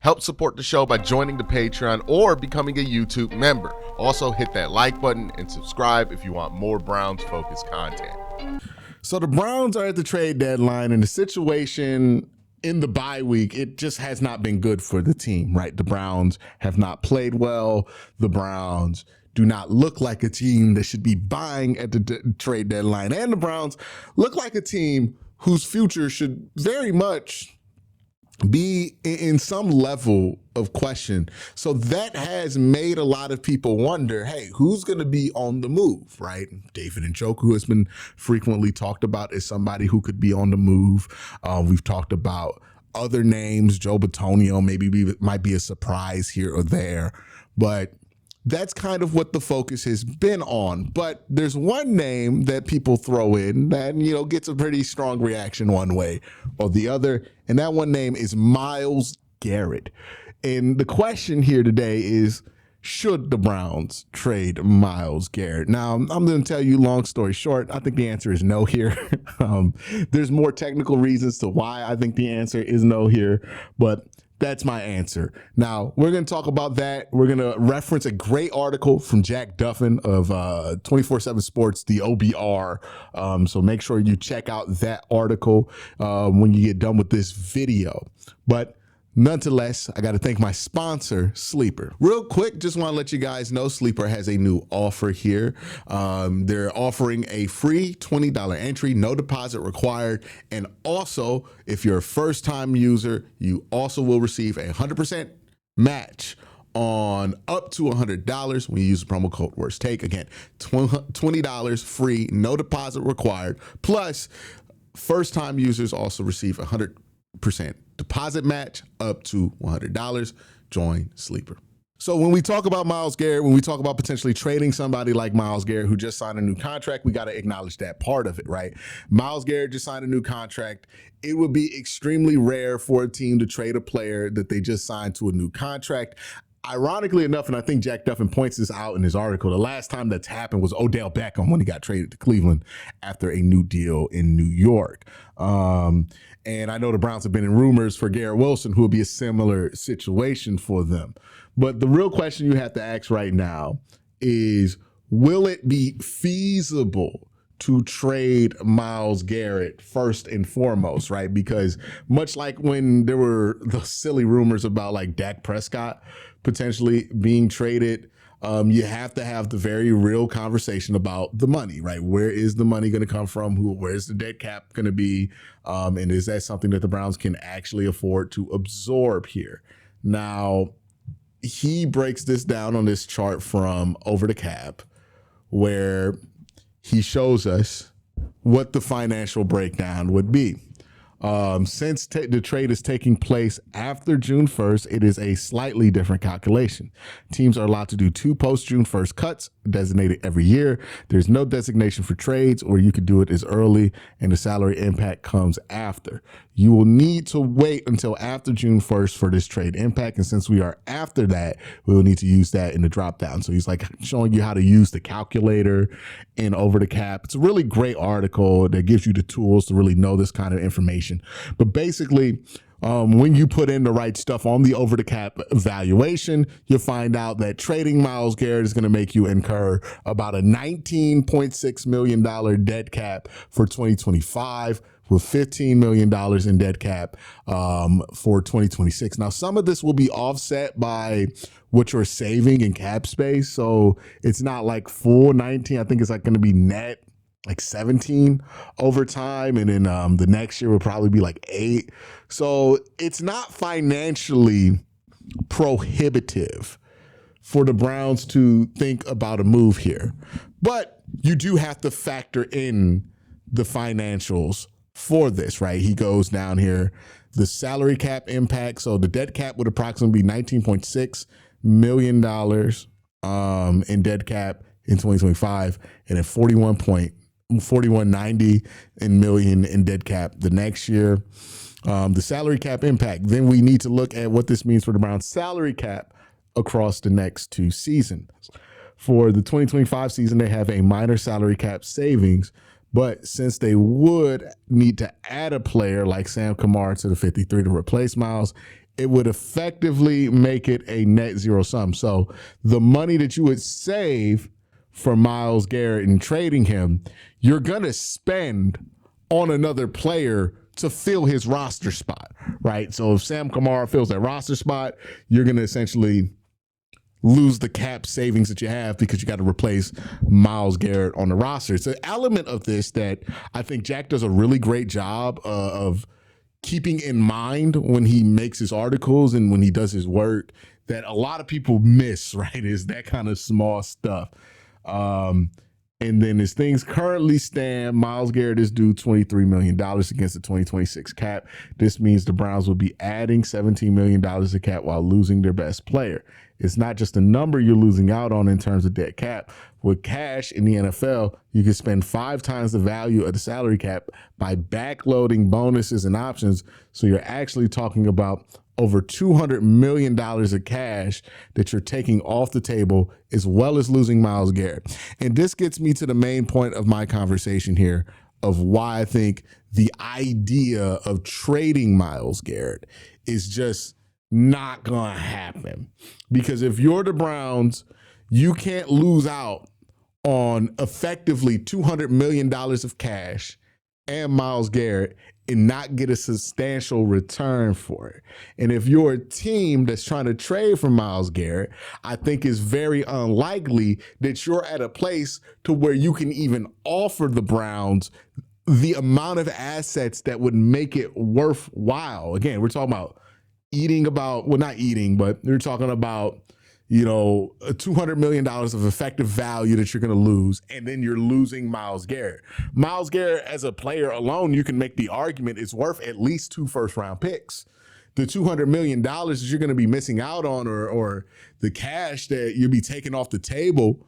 Help support the show by joining the Patreon or becoming a YouTube member. Also, hit that like button and subscribe if you want more Browns-focused content. So the Browns are at the trade deadline, and the situation in the bye week, it just has not been good for the team, right? The Browns have not played well. The Browns do not look like a team that should be buying at the trade deadline. And the Browns look like a team whose future should very much be in some level of question. So that has made a lot of people wonder, hey, who's going to be on the move, right? David Njoku has been frequently talked about as somebody who could be on the move. We've talked about other names. Joe Bitonio might be a surprise here or there, but that's kind of what the focus has been on. But there's one name that people throw in that, gets a pretty strong reaction one way or the other. And that one name is Myles Garrett. And the question here today is, should the Browns trade Myles Garrett? Now, I'm going to tell you, long story short, I think the answer is no here. There's more technical reasons to why I think the answer is no here, but that's my answer. Now, we're going to talk about that. We're going to reference a great article from Jack Duffin of 24/7 Sports, the OBR. So make sure you check out that article when you get done with this video. But nonetheless, I got to thank my sponsor, Sleeper. Real quick, just want to let you guys know Sleeper has a new offer here. They're offering a free $20 entry, no deposit required. And also, if you're a first-time user, you also will receive a 100% match on up to $100 when you use the promo code WORSTTAKE. Again, $20 free, no deposit required. Plus, first-time users also receive 100% deposit match up to $100. Join Sleeper. So when we talk about Myles Garrett, when we talk about potentially trading somebody like Myles Garrett who just signed a new contract, we got to acknowledge that part of it, right? Myles Garrett just signed a new contract. It would be extremely rare for a team to trade a player that they just signed to a new contract. Ironically enough, and I think Jack Duffin points this out in his article, the last time that's happened was Odell Beckham when he got traded to Cleveland after a new deal in New York. And I know the Browns have been in rumors for Garrett Wilson, who will be a similar situation for them. But the real question you have to ask right now is, will it be feasible to trade Myles Garrett first and foremost, right? Because much like when there were the silly rumors about like Dak Prescott potentially being traded, you have to have the very real conversation about the money, right? Where is the money going to come from? Where's the dead cap going to be? And is that something that the Browns can actually afford to absorb here? Now, he breaks this down on this chart from Over the Cap, where he shows us what the financial breakdown would be. Since the trade is taking place after June 1st, it is a slightly different calculation. Teams are allowed to do 2 post-June 1st cuts designated every year. There's no designation for trades, or you could do it as early, and the salary impact comes after. You will need to wait until after June 1st for this trade impact, and since we are after that, we will need to use that in the drop down. So he's like showing you how to use the calculator in Over the Cap. It's a really great article that gives you the tools to really know this kind of information. But basically, when you put in the right stuff on the Over the Cap valuation, you'll find out that trading Myles Garrett is going to make you incur about a $19.6 million dead cap for 2025, with $15 million in dead cap for 2026. Now, some of this will be offset by what you're saving in cap space. So it's not like full 19. I think it's like going to be net like 17 over time. And then the next year will probably be like 8. So it's not financially prohibitive for the Browns to think about a move here. But you do have to factor in the financials for this, right? He goes down here, the salary cap impact. So the dead cap would approximately be $19.6 million in dead cap in 2025, and then 41.90 million in dead cap the next year. The salary cap impact. Then we need to look at what this means for the Browns salary cap across the next 2 seasons. For the 2025 season, they have a minor salary cap savings, but since they would need to add a player like Sam Kamara to the 53 to replace Myles, it would effectively make it a net zero sum. So the money that you would save for Myles Garrett and trading him, you're going to spend on another player to fill his roster spot, right? So if Sam Kamara fills that roster spot, you're going to essentially lose the cap savings that you have because you got to replace Myles Garrett on the roster. It's an element of this that I think Jack does a really great job of keeping in mind when he makes his articles and when he does his work that a lot of people miss, right? Is that kind of small stuff. And then as things currently stand, Myles Garrett is due $23 million against the 2026 cap. This means the Browns will be adding $17 million to cap while losing their best player. It's not just a number you're losing out on in terms of dead cap. With cash in the NFL, you can spend 5 times the value of the salary cap by backloading bonuses and options. So you're actually talking about over $200 million of cash that you're taking off the table, as well as losing Myles Garrett. And this gets me to the main point of my conversation here of why I think the idea of trading Myles Garrett is just not going to happen. Because if you're the Browns, you can't lose out on effectively $200 million of cash and Myles Garrett and not get a substantial return for it. And if you're a team that's trying to trade for Myles Garrett, I think it's very unlikely that you're at a place to where you can even offer the Browns the amount of assets that would make it worthwhile. Again, we're talking about not eating, but we're talking about, $200 million of effective value that you're going to lose, and then you're losing Myles Garrett. Myles Garrett as a player alone, you can make the argument it's worth at least 2 first-round picks. The $200 million that you're going to be missing out on or the cash that you'll be taking off the table,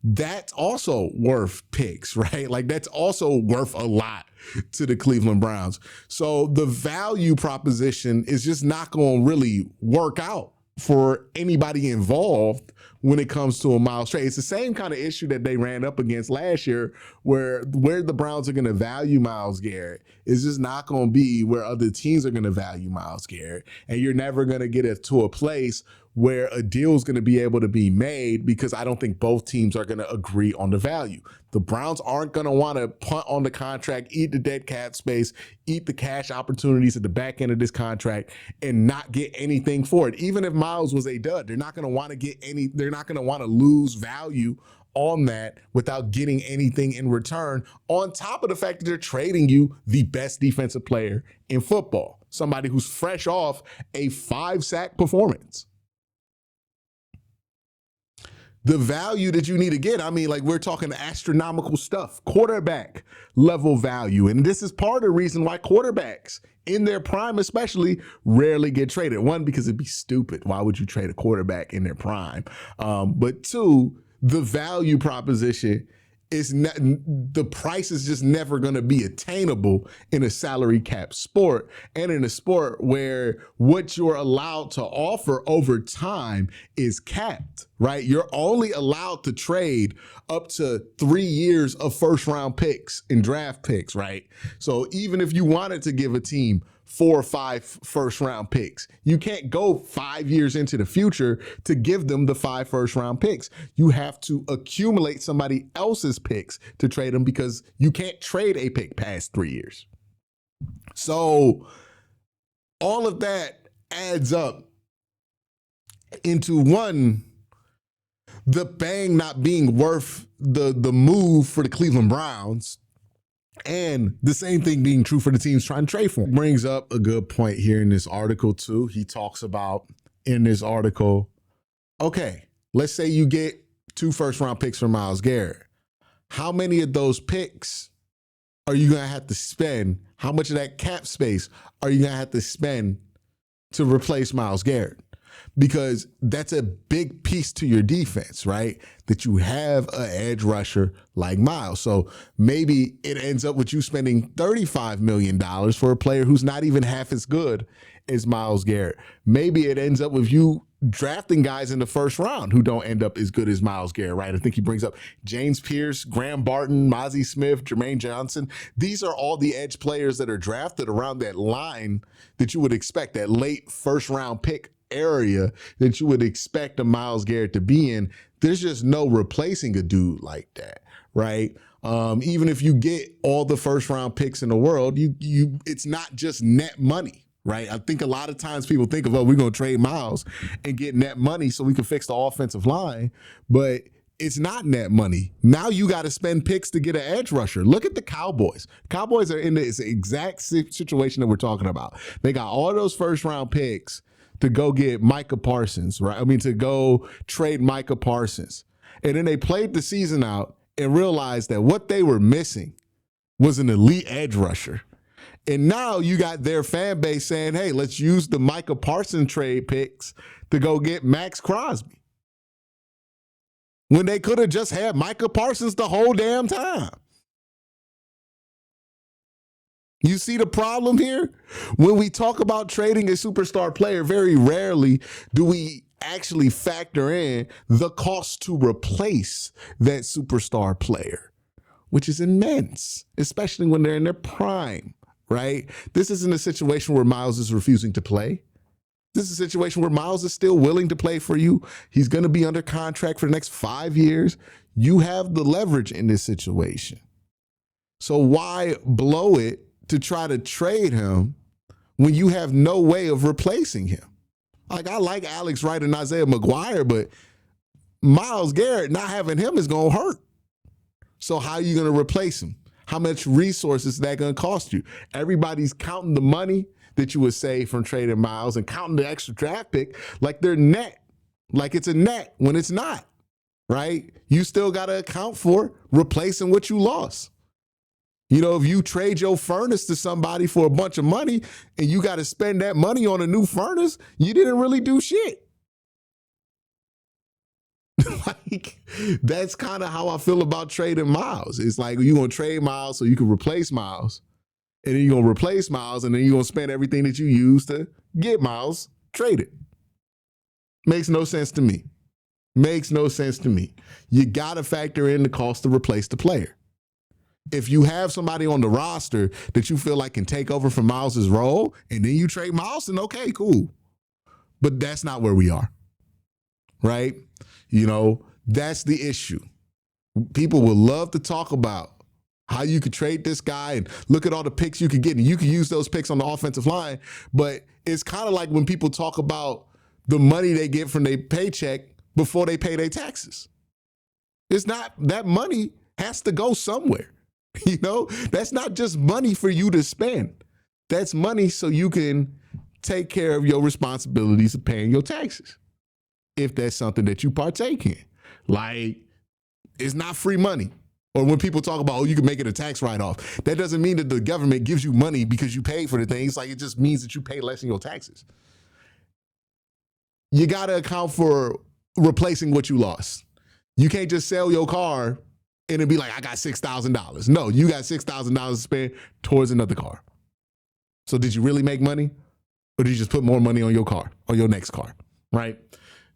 that's also worth picks, right? Like that's also worth a lot to the Cleveland Browns. So the value proposition is just not going to really work out for anybody involved when it comes to a Myles trade. It's the same kind of issue that they ran up against last year where the Browns are going to value Myles Garrett is just not going to be where other teams are going to value Myles Garrett. And you're never going to get it to a place where a deal is going to be able to be made because I don't think both teams are going to agree on the value. The Browns aren't going to want to punt on the contract, eat the dead cap space, eat the cash opportunities at the back end of this contract and not get anything for it. Even if Myles was a dud, they're not going to want to they're not going to want to lose value on that without getting anything in return, on top of the fact that they're trading you the best defensive player in football, somebody who's fresh off a 5-sack performance. The value that you need to get, we're talking astronomical stuff, quarterback level value. And this is part of the reason why quarterbacks in their prime especially rarely get traded. One, because it'd be stupid. Why would you trade a quarterback in their prime? But 2, the value proposition is not, the price is just never going to be attainable in a salary cap sport and in a sport where what you're allowed to offer over time is capped, right? You're only allowed to trade up to 3 years of first round picks and draft picks, right? So even if you wanted to give a team 4 or 5 first round picks, you can't go 5 years into the future to give them the 5 first round picks. You have to accumulate somebody else's picks to trade them because you can't trade a pick past 3 years. So all of that adds up into one, the bang not being worth the move for the Cleveland Browns, and the same thing being true for the teams trying to trade for him. Brings up a good point here in this article too. He talks about in this article, okay, let's say you get 2 first round picks for Myles Garrett. How many of those picks are you going to have to spend? How much of that cap space are you going to have to spend to replace Myles Garrett? Because that's a big piece to your defense, right? That you have an edge rusher like Myles. So maybe it ends up with you spending $35 million for a player who's not even half as good as Myles Garrett. Maybe it ends up with you drafting guys in the first round who don't end up as good as Myles Garrett, right? I think he brings up James Pierce, Graham Barton, Mozzie Smith, Jermaine Johnson. These are all the edge players that are drafted around that line that you would expect, that late first round pick area that you would expect a Myles Garrett to be in. There's just no replacing a dude like that, right? Even if you get all the first round picks in the world, it's not just net money. Right. I think a lot of times people think of, oh, we're going to trade Myles and get net money so we can fix the offensive line. But it's not net money. Now you got to spend picks to get an edge rusher. Look at the Cowboys. Cowboys are in this exact situation that we're talking about. They got all those first round picks to go get Micah Parsons, right? I mean, to go trade Micah Parsons. And then they played the season out and realized that what they were missing was an elite edge rusher. And now you got their fan base saying, hey, let's use the Micah Parsons trade picks to go get Max Crosby. When they could have just had Micah Parsons the whole damn time. You see the problem here? When we talk about trading a superstar player, very rarely do we actually factor in the cost to replace that superstar player, which is immense, especially when they're in their prime. Right? This isn't a situation where Myles is refusing to play. This is a situation where Myles is still willing to play for you. He's going to be under contract for the next 5 years. You have the leverage in this situation. So why blow it to try to trade him when you have no way of replacing him? Like, I like Alex Wright and Isaiah McGuire, but Myles Garrett, not having him is going to hurt. So how are you going to replace him? How much resources is that going to cost you? Everybody's counting the money that you would save from trading Myles and counting the extra draft pick like they're net, like it's a net when it's not, right? You still got to account for replacing what you lost. You know, if you trade your furnace to somebody for a bunch of money and you got to spend that money on a new furnace, you didn't really do shit. Like, that's kind of how I feel about trading Myles. It's like you're going to trade Myles so you can replace Myles. And then you're going to replace Myles and then you're going to spend everything that you use to get Myles traded. Makes no sense to me. Makes no sense to me. You got to factor in the cost to replace the player. If you have somebody on the roster that you feel like can take over from Myles' role and then you trade Myles, then okay, cool. But that's not where we are. Right? You know, that's the issue. People would love to talk about how you could trade this guy and look at all the picks you could get. And you can use those picks on the offensive line. But it's kind of like when people talk about the money they get from their paycheck before they pay their taxes. It's not, that money has to go somewhere. You know, that's not just money for you to spend. That's money so you can take care of your responsibilities of paying your taxes. If that's something that you partake in. Like, it's not free money. Or when people talk about, oh, you can make it a tax write-off. That doesn't mean that the government gives you money because you paid for the things. Like, it just means that you pay less in your taxes. You got to account for replacing what you lost. You can't just sell your car and it'd be like, I got $6,000. No, you got $6,000 to spend towards another car. So did you really make money? Or did you just put more money on your car, on your next car, right?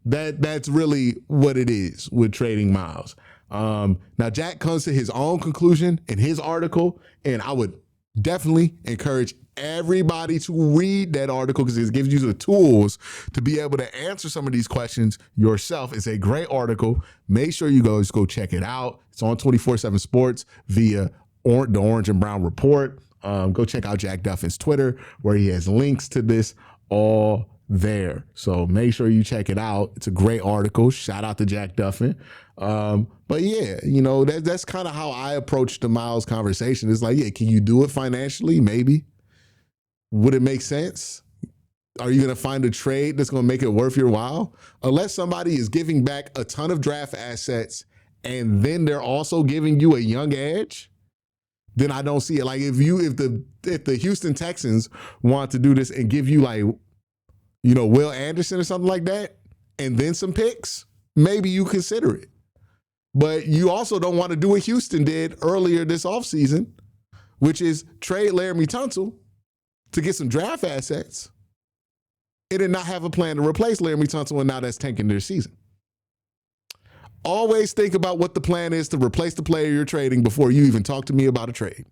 That's really what it is with trading Myles. Now, Jack comes to his own conclusion in his article, and I would definitely encourage everybody to read that article because it gives you the tools to be able to answer some of these questions yourself. It's a great article. Make sure you go check it out. It's on 24/7 Sports via the Orange and Brown Report. Go check out Jack Duffin's Twitter where he has links to this all there. So make sure you check it out. It's a great article. Shout out to Jack Duffin. But yeah, you know, that's kind of how I approach the Myles conversation. It's like, yeah, can you do it financially? Maybe. Would it make sense? Are you going to find a trade that's going to make it worth your while? Unless somebody is giving back a ton of draft assets and then they're also giving you a young edge, then I don't see it. Like if the Houston Texans want to do this and give you like, you know, Will Anderson or something like that, and then some picks, maybe you consider it. But you also don't want to do what Houston did earlier this offseason, which is trade Laramie Tunsil to get some draft assets and then not have a plan to replace Laremy Tunsil, and now that's tanking their season. Always think about what the plan is to replace the player you're trading before you even talk to me about a trade,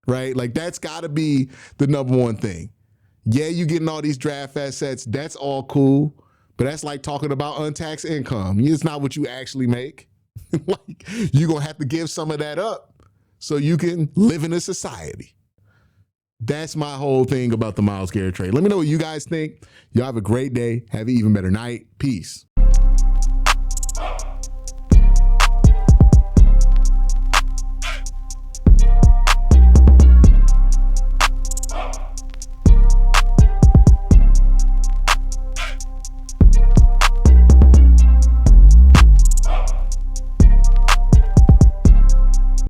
right? Like, that's got to be the number one thing. Yeah, you're getting all these draft assets. That's all cool, but that's like talking about untaxed income. It's not what you actually make. Like, you're going to have to give some of that up so you can live in a society. That's my whole thing about the Myles Garrett trade. Let me know what you guys think. Y'all have a great day. Have an even better night. Peace.